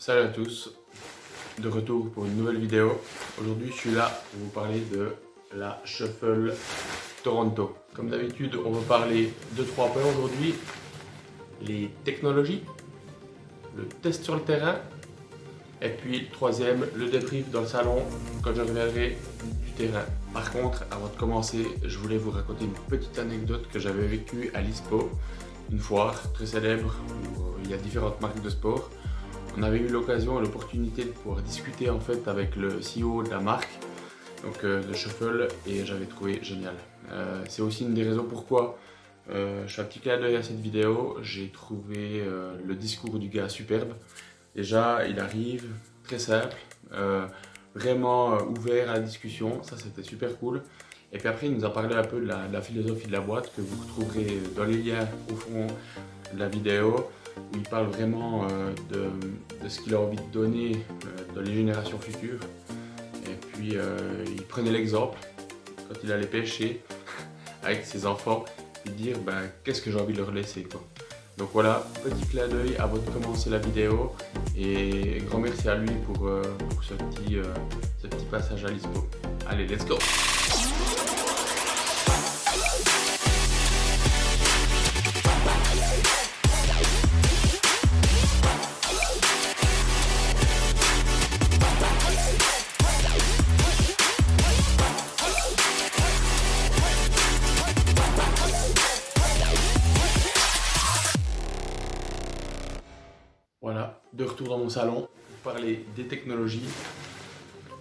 Salut à tous, de retour pour une nouvelle vidéo. Aujourd'hui je suis là pour vous parler de la Shuffle Toronto. Comme d'habitude on va parler de 3 points aujourd'hui. Les technologies, le test sur le terrain et puis le troisième, le débrief dans le salon quand je reviendrai du terrain. Par contre, avant de commencer, je voulais vous raconter une petite anecdote que j'avais vécue à l'ISPO, une foire très célèbre où il y a différentes marques de sport. On avait eu l'occasion et l'opportunité de pouvoir discuter en fait avec le CEO de la marque, donc de Shuffle, et j'avais trouvé génial. C'est aussi une des raisons pourquoi je fais un petit clin d'œil à cette vidéo. J'ai trouvé le discours du gars superbe. Déjà, il arrive très simple, vraiment ouvert à la discussion, ça c'était super cool. Et puis après, il nous a parlé un peu de la philosophie de la boîte que vous retrouverez dans les liens au fond de la vidéo, où il parle vraiment de ce qu'il a envie de donner dans les générations futures. Et puis, il prenait l'exemple quand il allait pêcher avec ses enfants, et dire qu'est-ce que j'ai envie de leur laisser, quoi. Donc voilà, petit clin d'œil avant de commencer la vidéo et grand merci à lui pour ce petit passage à l'ISPO. Allez, let's go! Voilà, de retour dans mon salon pour parler des technologies.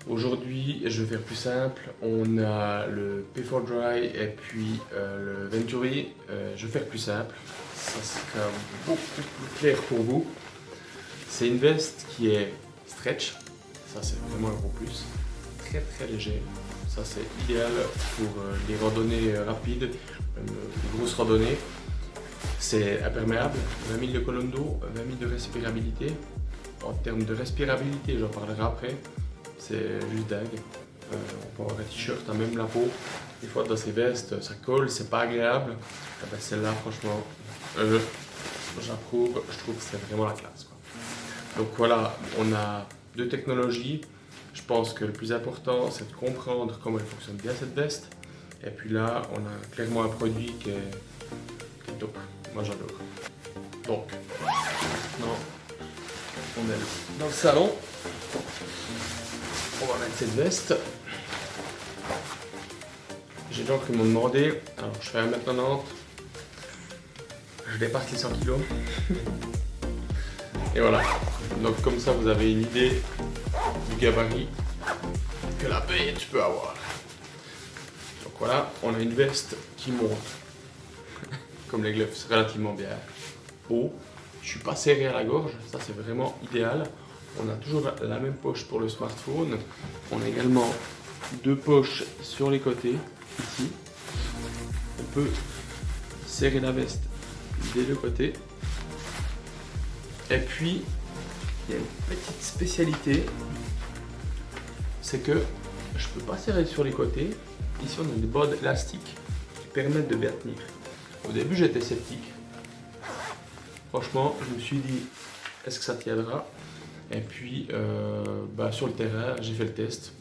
Aujourd'hui, je vais faire plus simple. On a le P4 Dry et puis le Venturi. Je vais faire plus simple. Ça sera beaucoup plus clair pour vous. C'est une veste qui est stretch. Ça, c'est vraiment un gros plus. Très très léger. Ça, c'est idéal pour les randonnées rapides, même les grosses randonnées. C'est imperméable, 20 000 de colonne d'eau, 20 000 de respirabilité. En termes de respirabilité, j'en parlerai après, c'est juste dingue. On peut avoir un t-shirt, même la peau. Des fois dans ces vestes, ça colle, c'est pas agréable. Celle-là, franchement, j'approuve, je trouve que c'est vraiment la classe, quoi. Donc voilà, on a 2 technologies. Je pense que le plus important, c'est de comprendre comment elle fonctionne bien cette veste. Et puis là, on a clairement un produit qui est top. Moi j'adore. Donc, maintenant, on est dans le salon. On va mettre cette veste. J'ai des gens qui m'ont demandé, alors je fais 1m90, je dépasse les 100 kg. Et voilà. Donc comme ça vous avez une idée du gabarit que la paye tu peux avoir. Donc voilà, on a une veste qui monte comme les gloves, c'est relativement bien haut. Je suis pas serré à la gorge, ça c'est vraiment idéal. On a toujours la même poche pour le smartphone. On a également 2 poches sur les côtés, ici. On peut serrer la veste des 2 côtés. Et puis, il y a une petite spécialité, c'est que je peux pas serrer sur les côtés. Ici on a des bords élastiques qui permettent de bien tenir. Au début j'étais sceptique, franchement je me suis dit est-ce que ça tiendra, et puis sur le terrain j'ai fait le test.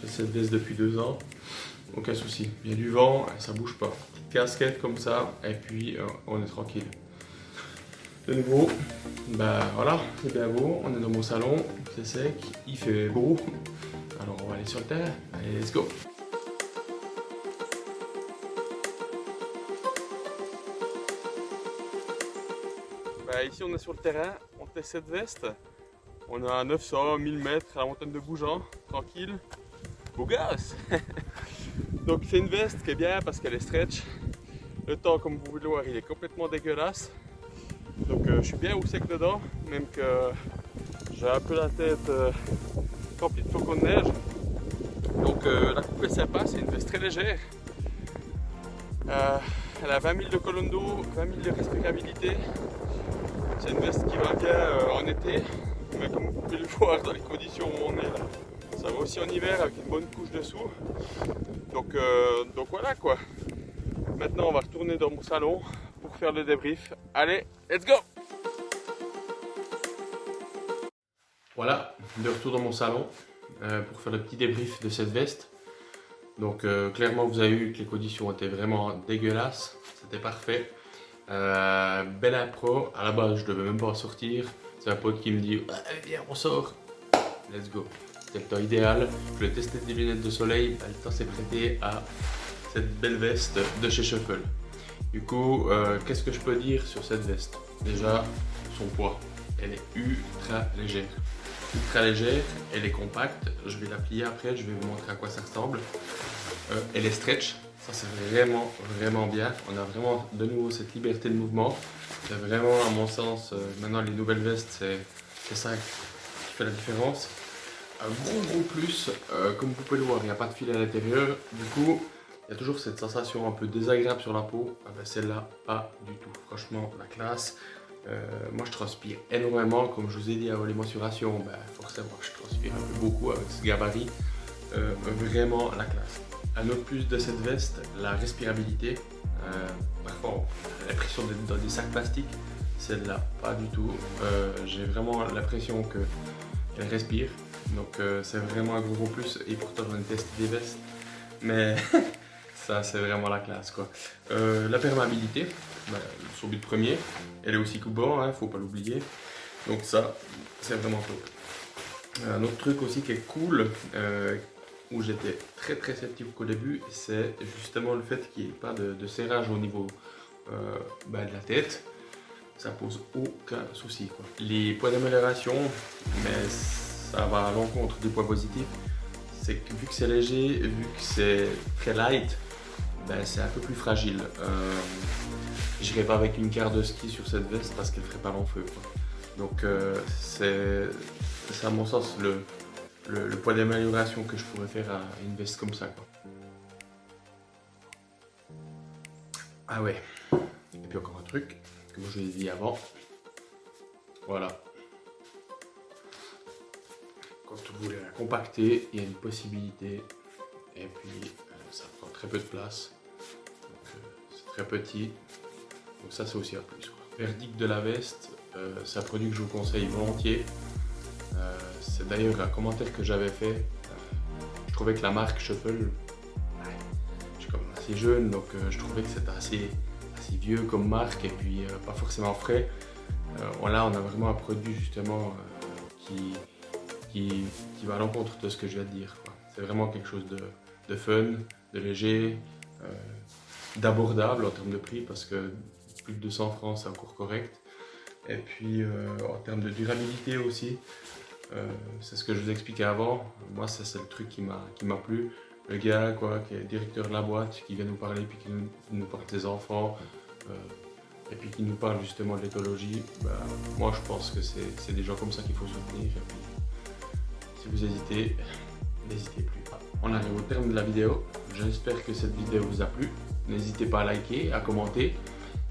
J'ai cette veste depuis 2 ans, aucun souci, il y a du vent, ça bouge pas, petite casquette comme ça et puis on est tranquille. De nouveau, voilà, c'est bien beau, on est dans mon salon, c'est sec, il fait beau, alors on va aller sur le terrain, allez let's go! Ici on est sur le terrain, on teste cette veste, on a 900, 1000 mètres à la montagne de Goujan, tranquille, beau gosse. Donc c'est une veste qui est bien parce qu'elle est stretch, le temps comme vous pouvez le voir il est complètement dégueulasse, donc je suis bien au sec dedans, même que j'ai un peu la tête remplie de flocons de neige, donc la coupe est sympa, c'est une veste très légère. Elle a 20 000 de colonne d'eau, 20 000 de respirabilité. C'est une veste qui va bien en été, mais comme vous pouvez le voir dans les conditions où on est là, ça va aussi en hiver avec une bonne couche dessous. Donc voilà quoi. Maintenant on va retourner dans mon salon pour faire le débrief. Allez, let's go! Voilà, de retour dans mon salon pour faire le petit débrief de cette veste. Donc clairement vous avez vu que les conditions étaient vraiment dégueulasses, c'était parfait. Belle Pro, à la base je devais même pas en sortir. C'est un pote qui me dit viens on sort, let's go. C'était le temps idéal, je voulais tester des lunettes de soleil, le temps s'est prêté à cette belle veste de chez Shuffle. Du coup, qu'est-ce que je peux dire sur cette veste? Déjà, son poids, elle est ultra légère. Ultra légère, elle est compacte, je vais la plier après, je vais vous montrer à quoi ça ressemble. Elle est stretch, ça c'est vraiment bien. On a vraiment de nouveau cette liberté de mouvement. C'est vraiment à mon sens, maintenant les nouvelles vestes, c'est ça qui fait la différence. Un gros plus, comme vous pouvez le voir, il n'y a pas de fil à l'intérieur. Du coup, il y a toujours cette sensation un peu désagréable sur la peau. Ah ben, celle-là, pas du tout. Franchement, la classe. Moi, je transpire énormément. Comme je vous ai dit avant les mensurations, ben, forcément, je transpire un peu beaucoup avec ce gabarit. Vraiment la classe. Un autre plus de cette veste, la respirabilité. Parfois, on a l'impression d'être dans des sacs plastiques. Celle-là, pas du tout. J'ai vraiment l'impression qu'elle respire. Donc, c'est vraiment un gros plus. Et pourtant, j'en ai testé des vestes. Mais ça, c'est vraiment la classe, quoi. La perméabilité, ben, son but premier. Elle est aussi coupe-vent, hein, faut pas l'oublier. Donc ça, c'est vraiment top. Un autre truc aussi qui est cool, où j'étais très sceptique au début, c'est justement le fait qu'il n'y ait pas de serrage au niveau de la tête. Ça pose aucun souci, quoi. Les points d'amélioration, mais ça va à l'encontre des points positifs. C'est que vu que c'est léger, vu que c'est très light, ben c'est un peu plus fragile. J'irai pas avec une carte de ski sur cette veste parce qu'elle ferait pas long feu, quoi. Donc c'est à mon sens le point d'amélioration que je pourrais faire à une veste comme ça, quoi. Ah ouais, et puis encore un truc, comme je vous l'ai dit avant, voilà. Quand vous voulez la compacter, il y a une possibilité, et puis ça prend très peu de place, c'est très petit, donc ça c'est aussi un plus, quoi. Verdict de la veste, c'est un produit que je vous conseille volontiers. C'est d'ailleurs un commentaire que j'avais fait. Je trouvais que la marque Shuffle, je suis comme assez jeune, donc je trouvais que c'était assez vieux comme marque et puis pas forcément frais. Là on a vraiment un produit justement qui va à l'encontre de ce que je viens de dire, quoi. C'est vraiment quelque chose de fun, de léger, d'abordable en termes de prix parce que plus de 200 francs c'est encore correct. Et puis en termes de durabilité aussi, c'est ce que je vous expliquais avant. Moi c'est le truc qui m'a plu. Le gars quoi, qui est directeur de la boîte, qui vient nous parler, puis qui nous parle des enfants, et puis qui nous parle justement de l'éthologie, bah, moi je pense que c'est des gens comme ça qu'il faut soutenir. Et puis, si vous hésitez, n'hésitez plus. On arrive au terme de la vidéo. J'espère que cette vidéo vous a plu. N'hésitez pas à liker, à commenter.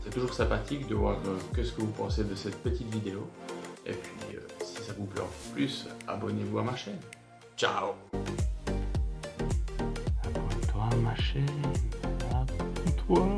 C'est toujours sympathique de voir ce que vous pensez de cette petite vidéo. Et puis, si ça vous plaît encore plus, abonnez-vous à ma chaîne. Ciao! Abonne-toi à ma chaîne. Abonne-toi.